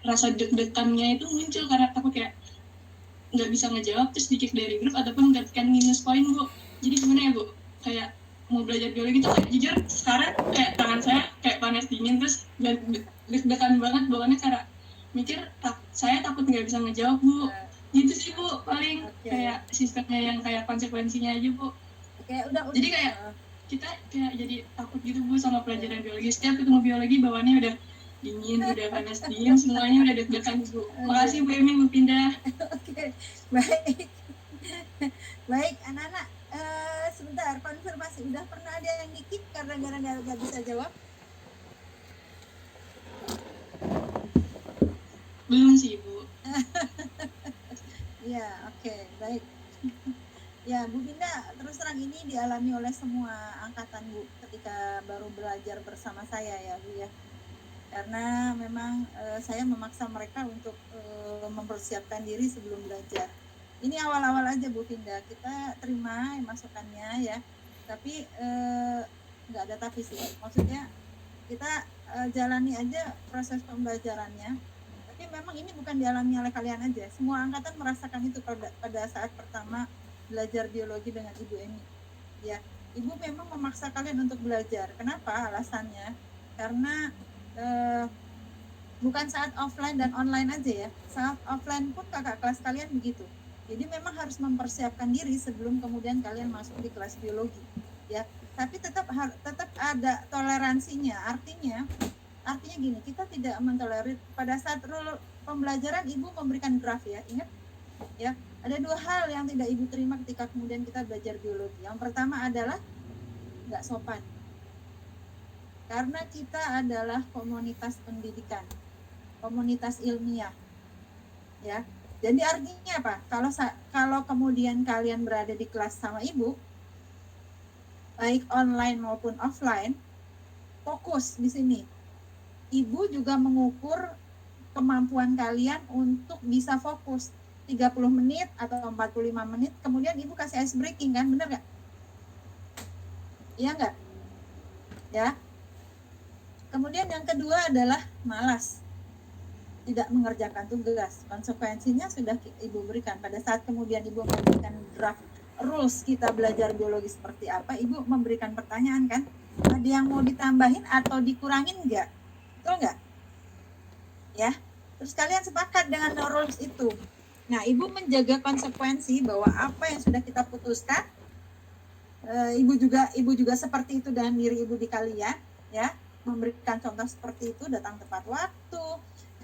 rasa deg-degannya itu muncul karena takut kayak nggak bisa ngejawab terus di-kick dari grup ataupun mendapatkan minus poin Bu. Jadi gimana ya Bu, kayak mau belajar biologi tuh kayak jujur sekarang kayak tangan saya kayak panas dingin terus deg-degan banget bawaannya cara mikir saya takut nggak bisa ngejawab Bu. Gitu sih Bu paling kayak sistemnya yang kayak konsekuensinya aja Bu. Udah. Jadi kayak kita kayak jadi takut gitu Bu sama pelajaran biologi. Setiap ketemu biologi bawaannya udah dingin, udah panas dingin, semuanya udah deg-degan Bu. Makasih Bu Emi, Bu Pindah. Oke, baik. Baik, anak-anak, sebentar, konfirmasi. Udah pernah ada yang di-kick karena gara-gara nggak bisa jawab? Belum sih, Bu. Ya, oke, baik. Ya, Bu Binda, terus terang ini dialami oleh semua angkatan Bu ketika baru belajar bersama saya ya Bu ya. Karena memang saya memaksa mereka untuk mempersiapkan diri sebelum belajar. Ini awal-awal aja Bu Binda, kita terima masukannya ya. Tapi nggak ada tapi sih, maksudnya kita jalani aja proses pembelajarannya. Tapi memang ini bukan dialami oleh kalian aja, semua angkatan merasakan itu pada saat pertama belajar biologi dengan Ibu Emi. Ya, Ibu memang memaksa kalian untuk belajar. Kenapa? Alasannya karena bukan saat offline dan online aja ya. Saat offline pun kakak kelas kalian begitu. Jadi memang harus mempersiapkan diri sebelum kemudian kalian masuk di kelas biologi, ya. Tapi tetap ada toleransinya. Artinya gini, kita tidak mentolerir pada saat rule pembelajaran Ibu memberikan graf ya, ingat ya. Ada dua hal yang tidak Ibu terima ketika kemudian kita belajar biologi. Yang pertama adalah nggak sopan. Karena kita adalah komunitas pendidikan, komunitas ilmiah, ya. Jadi artinya apa? Kalau kemudian kalian berada di kelas sama Ibu, baik online maupun offline, fokus di sini. Ibu juga mengukur kemampuan kalian untuk bisa fokus 30 menit atau 45 menit, kemudian Ibu kasih ice breaking kan, bener nggak? Iya nggak? Ya. Kemudian yang kedua adalah malas, tidak mengerjakan tugas. Konsekuensinya sudah Ibu berikan. Pada saat kemudian Ibu memberikan draft rules kita belajar biologi seperti apa, Ibu memberikan pertanyaan kan, ada yang mau ditambahin atau dikurangin nggak? Betul nggak? Ya, terus kalian sepakat dengan rules itu. Nah, Ibu menjaga konsekuensi bahwa apa yang sudah kita putuskan, Ibu juga seperti itu dengan diri Ibu di kalian, ya, memberikan contoh seperti itu, datang tepat waktu,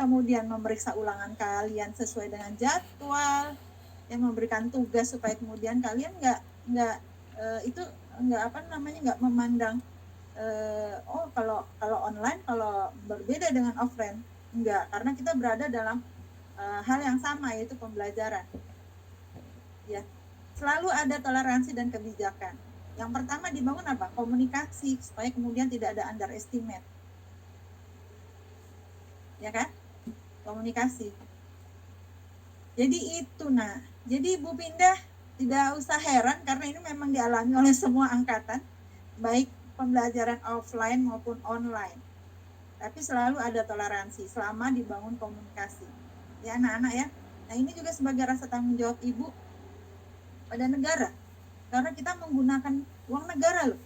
kemudian memeriksa ulangan kalian sesuai dengan jadwal, yang memberikan tugas supaya kemudian kalian nggak memandang kalau online kalau berbeda dengan offline, enggak, karena kita berada dalam hal yang sama, yaitu pembelajaran. Ya, selalu ada toleransi dan kebijakan. Yang pertama dibangun apa? Komunikasi, supaya kemudian tidak ada underestimate. Ya kan? Komunikasi. Jadi itu, nah. Jadi Bu Pindah tidak usah heran karena ini memang dialami oleh semua angkatan, baik pembelajaran offline maupun online. Tapi selalu ada toleransi selama dibangun komunikasi. Ya anak-anak ya. Nah, ini juga sebagai rasa tanggung jawab Ibu pada negara. Karena kita menggunakan uang negara loh.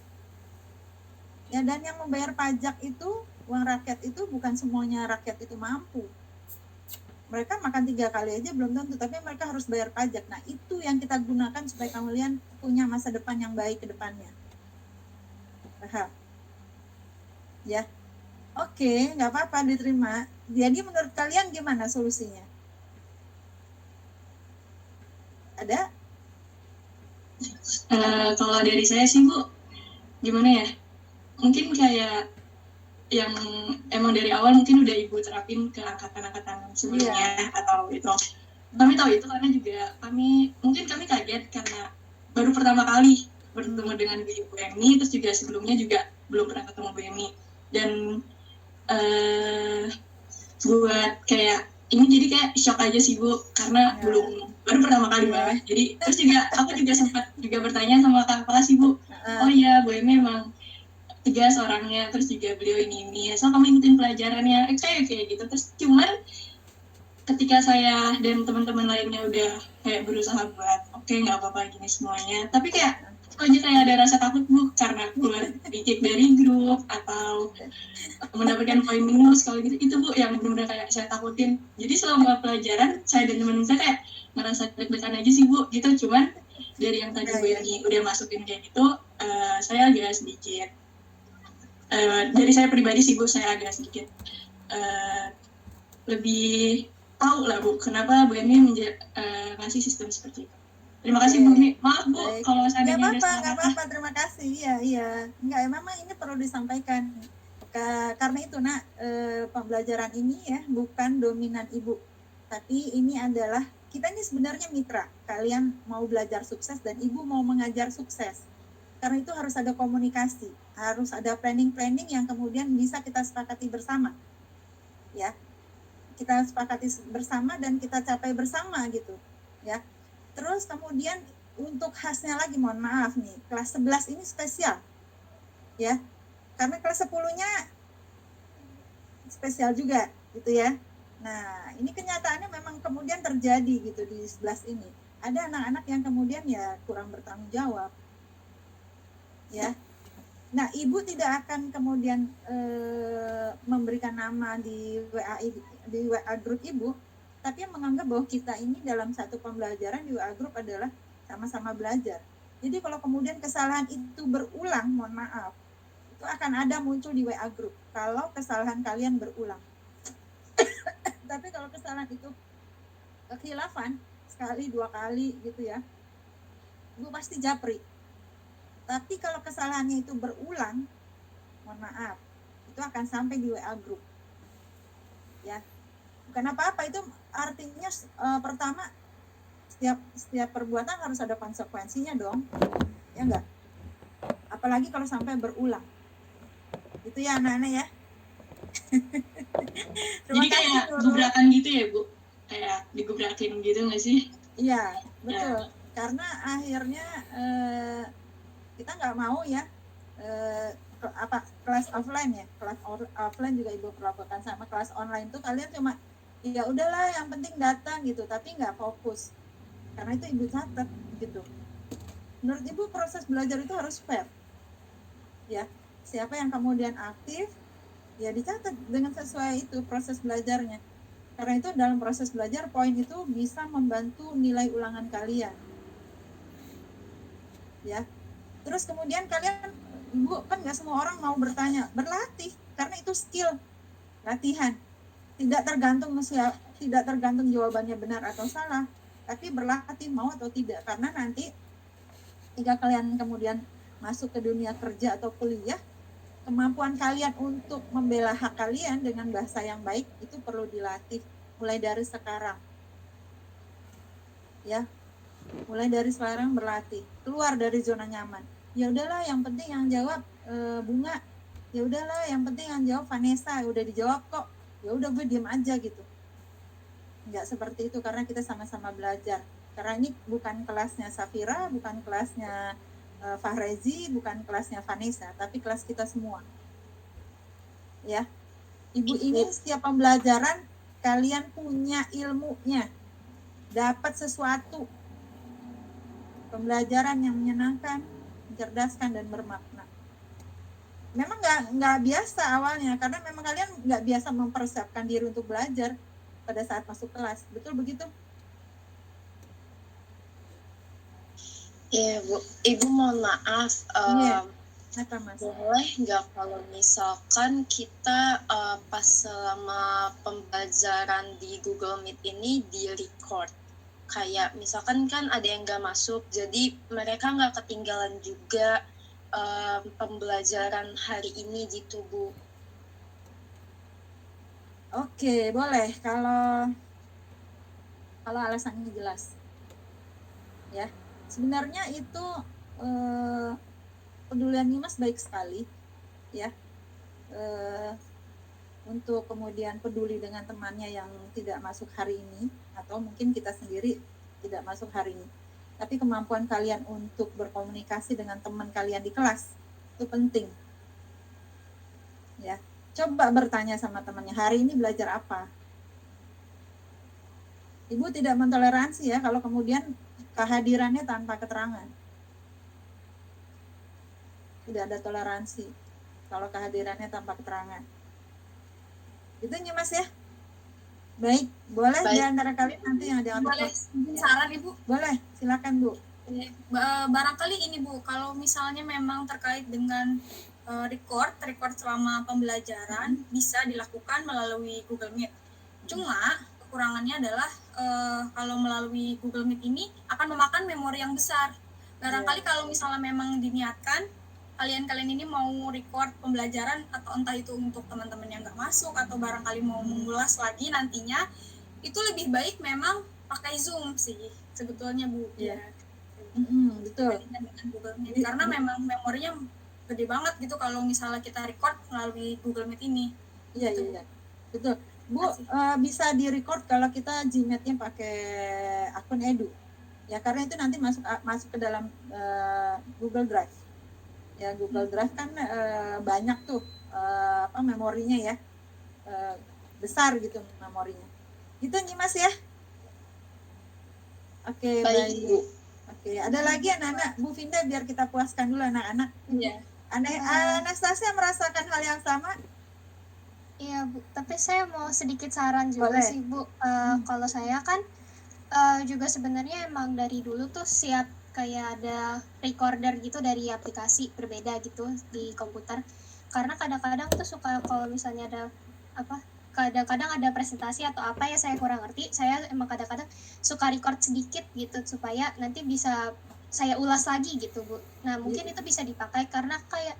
Ya, dan yang membayar pajak itu, uang rakyat itu bukan semuanya rakyat itu mampu. Mereka makan 3 kali aja belum tentu, tapi mereka harus bayar pajak. Nah, itu yang kita gunakan supaya kalian punya masa depan yang baik ke depannya. Paham? Ya. Oke, nggak apa-apa, diterima. Jadi menurut kalian gimana solusinya? Ada? Kalau dari saya sih Bu, gimana ya? Mungkin kayak yang emang dari awal mungkin udah Ibu terapin ke angkatan-angkatan sebelumnya atau itu. Kami tahu itu karena juga kami kaget karena baru pertama kali bertemu dengan Bu Emi, terus juga sebelumnya juga belum pernah ketemu Bu Emi. Dan buat kayak ini jadi kayak shock aja sih Bu, karena baru pertama kali banget. Jadi terus juga aku juga sempat juga bertanya sama kakak kelas sih Bu, oh iya Bu Emi emang tegas orangnya, terus juga beliau ini so kamu ikutin pelajarannya kayak gitu. Terus cuman ketika saya dan teman-teman lainnya udah kayak berusaha buat oke nggak apa-apa gini semuanya, tapi kayak kok aja kayak ada rasa takut Bu karena keluar dikit dari grup atau mendapatkan poin minus kalau gitu, itu Bu yang benar-benar kayak saya takutin. Jadi selama pelajaran saya dan teman-teman saya kayak ngerasa deg-degan aja sih Bu gitu. Cuman dari yang tadi Bu Yani udah masukin kayak gitu, saya agak sedikit dari saya pribadi sih Bu, saya agak sedikit lebih tahu lah Bu kenapa Bu Yani ngasih sistem seperti itu. Terima kasih Bu Ni. Maaf Bu kalau seandainya ada salah kata. Nggak apa-apa, terima kasih. Iya. Enggak, memang ini perlu disampaikan. Karena itu nak, pembelajaran ini ya bukan dominan ibu, tapi ini adalah kita ini sebenarnya mitra. Kalian mau belajar sukses dan ibu mau mengajar sukses. Karena itu harus ada komunikasi, harus ada planning yang kemudian bisa kita sepakati bersama. Ya, kita sepakati bersama dan kita capai bersama gitu. Ya. Terus kemudian untuk khasnya lagi, mohon maaf nih, kelas 11 ini spesial. Ya. Karena kelas 10-nya spesial juga gitu ya. Nah, ini kenyataannya memang kemudian terjadi gitu di 11 ini. Ada anak-anak yang kemudian ya kurang bertanggung jawab. Ya. Nah, ibu tidak akan kemudian memberikan nama di WA grup ibu, tapi yang menganggap bahwa kita ini dalam satu pembelajaran di WA grup adalah sama-sama belajar. Jadi kalau kemudian kesalahan itu berulang, mohon maaf, itu akan ada muncul di WA grup kalau kesalahan kalian berulang. Tapi kalau kesalahan itu kekhilafan sekali 2 kali gitu ya, ibu pasti japri. Tapi kalau kesalahannya itu berulang, mohon maaf, itu akan sampai di WA grup. Ya. Bukan apa-apa, itu artinya pertama setiap perbuatan harus ada konsekuensinya dong. Ya enggak? Apalagi kalau sampai berulang. Itu ya anak-anak ya. Jadi kayak gebrakan gitu ya Bu? Kayak digebrakin gitu nggak sih? Iya, betul. Ya. Karena akhirnya kita nggak mau ya kelas offline ya, kelas offline juga ibu perlakukan sama kelas online tuh kalian cuma ya udahlah yang penting datang gitu, tapi nggak fokus. Karena itu ibu catat gitu. Menurut ibu proses belajar itu harus fair. Ya, siapa yang kemudian aktif ya dicatat dengan sesuai itu proses belajarnya. Karena itu dalam proses belajar poin itu bisa membantu nilai ulangan kalian. Ya. Terus kemudian kalian, ibu kan nggak semua orang mau bertanya, berlatih karena itu skill latihan. Tidak tergantung jawabannya benar atau salah, tapi berlatih mau atau tidak. Karena nanti jika kalian kemudian masuk ke dunia kerja atau kuliah, kemampuan kalian untuk membela hak kalian dengan bahasa yang baik itu perlu dilatih mulai dari sekarang. Ya. Mulai dari sekarang berlatih, keluar dari zona nyaman. Ya udahlah, yang penting yang jawab Bunga. Ya udahlah, yang penting yang jawab Vanessa. Udah dijawab kok. Ya udah gue diam aja gitu. Enggak seperti itu karena kita sama-sama belajar. Karena ini bukan kelasnya Safira, bukan kelasnya Fahrezi, bukan kelasnya Vanessa, tapi kelas kita semua. Ya. Ibu ingin setiap pembelajaran kalian punya ilmunya. Dapat sesuatu. Pembelajaran yang menyenangkan, mencerdaskan dan bermakna. Memang nggak biasa awalnya karena memang kalian nggak biasa mempersiapkan diri untuk belajar pada saat masuk kelas. Betul begitu? Iya Bu, Ibu mohon maaf. Apa Mas? Boleh nggak kalau misalkan kita pas selama pembelajaran di Google Meet ini di record? Kayak misalkan kan ada yang nggak masuk, jadi mereka nggak ketinggalan juga pembelajaran hari ini gitu Bu. Oke, boleh kalau alasannya jelas. Ya, sebenarnya itu pedulian Nimas baik sekali, ya. Untuk kemudian peduli dengan temannya yang tidak masuk hari ini atau mungkin kita sendiri tidak masuk hari ini. Tapi kemampuan kalian untuk berkomunikasi dengan teman kalian di kelas itu penting. Ya, coba bertanya sama temannya, hari ini belajar apa? Ibu tidak mentoleransi ya kalau kemudian kehadirannya tanpa keterangan. Tidak ada toleransi kalau kehadirannya tanpa keterangan. Itu Nyimas ya. Baik, boleh di Baik. antara kalian nanti yang ada Boleh mungkin saran Ibu? Boleh, silakan Bu. Barangkali ini Bu, kalau misalnya memang terkait dengan record selama pembelajaran bisa dilakukan melalui Google Meet. Cuma kekurangannya adalah kalau melalui Google Meet ini akan memakan memori yang besar. Barangkali kalau misalnya memang diniatkan kalian ini mau record pembelajaran atau entah itu untuk teman-teman yang nggak masuk atau barangkali mau mengulas lagi nantinya, itu lebih baik memang pakai Zoom sih sebetulnya Bu. Iya. Ya. Betul. Dengan Google Meet. Karena memang memorinya gede banget gitu kalau misalnya kita record melalui Google Meet ini. Iya, Gitu. iya. Betul. Bu, bisa di-record kalau kita Gmeet-nya pakai akun Edu. Ya, karena itu nanti masuk ke dalam Google Drive. Ya, Google Drive kan banyak tuh memorinya ya. Besar gitu memorinya. Gitu Nyimas ya. Oke, baik. Bu. Oke, ada lagi anak-anak, Bu Vinda biar kita puaskan dulu anak-anak. Iya. Anastasia merasakan hal yang sama? Iya Bu, tapi saya mau sedikit saran juga Boleh. sih Bu. Kalau saya kan juga sebenarnya emang dari dulu tuh siap kayak ada recorder gitu dari aplikasi berbeda gitu di komputer. Karena kadang-kadang tuh suka kalau misalnya ada kadang-kadang ada presentasi atau apa ya saya kurang ngerti, saya emang kadang-kadang suka record sedikit gitu supaya nanti bisa saya ulas lagi gitu Bu. Nah mungkin itu bisa dipakai karena kayak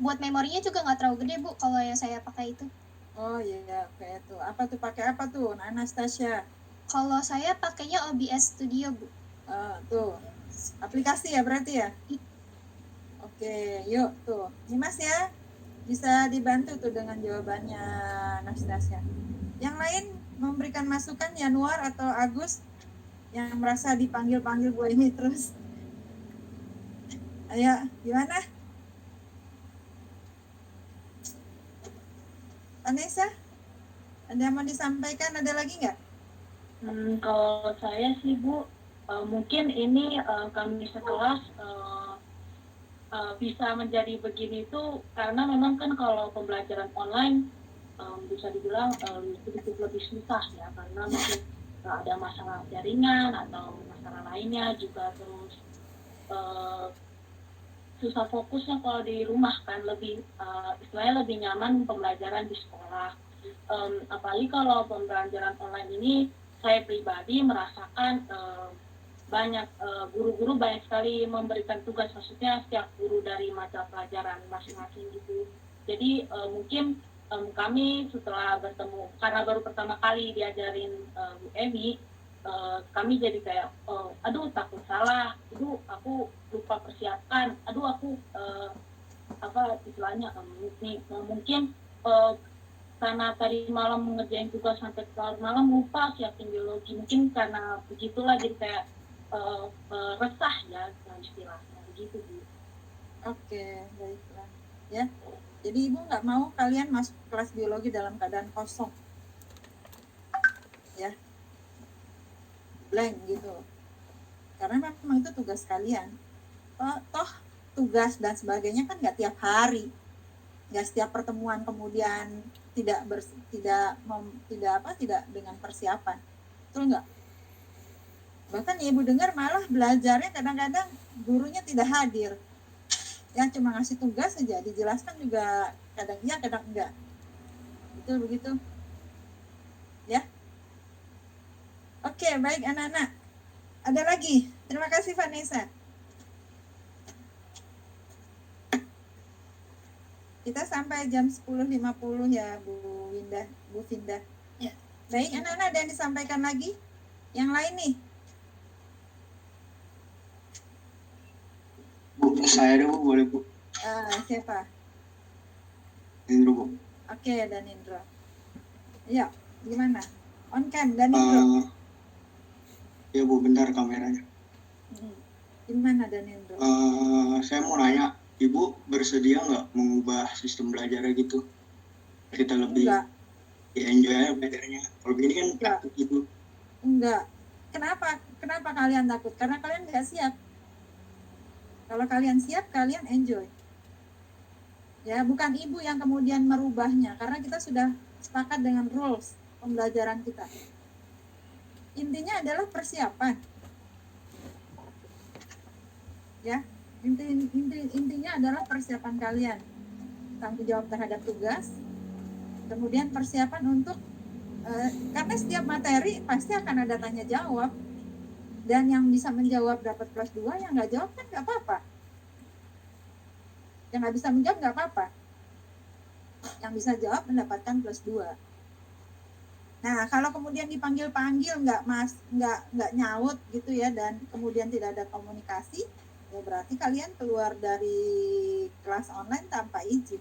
buat memorinya juga nggak terlalu gede Bu kalau yang saya pakai itu. Oh iya, kayak tuh. Pakai apa tuh Anastasia? Kalau saya pakainya OBS Studio Bu. Tuh, aplikasi ya berarti ya? Oke, yuk tuh. Nyimas ya, bisa dibantu tuh dengan jawabannya Anastasia. Yang lain memberikan masukan Januar atau Agus yang merasa dipanggil-panggil Bu ini terus. Ayo, gimana? Anessa, ada yang mau disampaikan? Ada lagi nggak? Kalau saya sih Bu, mungkin ini kami sekelas bisa menjadi begini itu karena memang kan kalau pembelajaran online bisa dibilang sedikit lebih susah ya, karena mungkin ada masalah jaringan atau masalah lainnya juga, terus susah fokusnya kalau di rumah kan, lebih istilahnya lebih nyaman pembelajaran di sekolah. Apalagi kalau pembelajaran online ini saya pribadi merasakan banyak guru-guru banyak sekali memberikan tugas, maksudnya setiap guru dari mata pelajaran masing-masing gitu. Jadi mungkin kami setelah bertemu, karena baru pertama kali diajarin Bu Emi, kami jadi kayak aduh takut salah, aduh aku lupa persiapkan, aduh aku istilahnya mungkin karena tadi malam mengerjain tugas sampai larut malam lupa siapin biologi, mungkin karena begitulah jadi kayak resah ya istilahnya begitu Bu. Oke, baiklah ya. Jadi Ibu nggak mau kalian masuk kelas biologi dalam keadaan kosong ya, blank gitu, karena memang itu tugas kalian. Toh tugas dan sebagainya kan nggak tiap hari, nggak setiap pertemuan kemudian tidak dengan persiapan, betul nggak? Bahkan Ibu dengar malah belajarnya kadang-kadang gurunya tidak hadir, ya cuma ngasih tugas saja, dijelaskan juga kadang iya kadang enggak, begitu ya. Oke, baik anak-anak, ada lagi? Terima kasih Vanessa. Kita sampai jam 10.50 ya Bu Vinda. Ya. Baik anak-anak, ada yang disampaikan lagi? Yang lain nih? Bu, saya ada Bu, boleh Bu? Siapa? Indro Bu. Oke, Danindro. Ya, gimana? On cam, Danindro. Ya Bu, bentar kameranya. Gimana Danindro? Saya mau nanya, Ibu bersedia nggak mengubah sistem belajarnya gitu? Kita lebih enjoy aja belajarnya. Kalau begini kan takut gitu. Enggak. Kenapa kalian takut? Karena kalian nggak siap. Kalau kalian siap, kalian enjoy. Ya, bukan ibu yang kemudian merubahnya, karena kita sudah sepakat dengan rules pembelajaran kita. Intinya adalah persiapan. Ya, intinya adalah persiapan kalian. Tanggung jawab terhadap tugas, kemudian persiapan untuk karena setiap materi pasti akan ada tanya jawab, dan yang bisa menjawab dapat plus 2, yang nggak jawab kan nggak apa-apa. Yang nggak bisa menjawab nggak apa-apa, yang bisa jawab mendapatkan plus 2. Nah, kalau kemudian dipanggil-panggil nggak nyaut gitu ya, dan kemudian tidak ada komunikasi, ya berarti kalian keluar dari kelas online tanpa izin.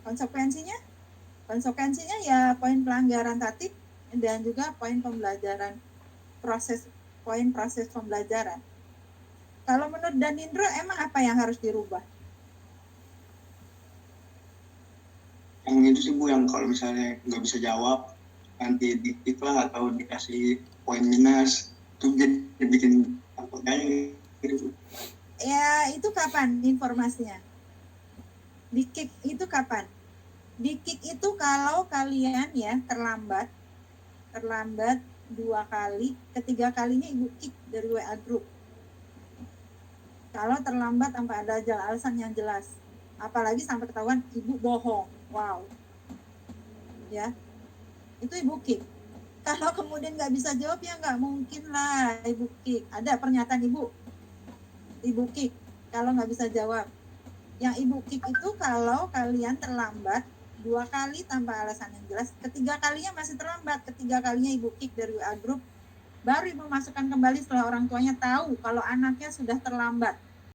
Konsekuensinya ya poin pelanggaran tatip dan juga poin pembelajaran poin proses pembelajaran. Kalau menurut Danindro, emang apa yang harus dirubah? Yang itu sih Bu, yang kalau misalnya nggak bisa jawab nanti dikit lah atau dikasih poin minus, itu jadi bikin takut aja gitu. Ya, itu kapan informasinya? Di kick itu kapan? Di kick itu kalau kalian ya terlambat 2 kali, ketiga kalinya ibu kick dari WA group. Kalau terlambat tanpa ada alasan yang jelas, apalagi sampai ketahuan ibu bohong, wow, ya itu ibu kick. Kalau kemudian nggak bisa jawab, ya nggak mungkin lah ibu kick. Ada pernyataan ibu kick kalau nggak bisa jawab. Yang ibu kick itu kalau kalian terlambat 2 kali tanpa alasan yang jelas, ketiga kalinya masih terlambat, ketiga kalinya ibu kick dari WA group, baru ibu masukkan kembali setelah orang tuanya tahu kalau anaknya sudah terlambat.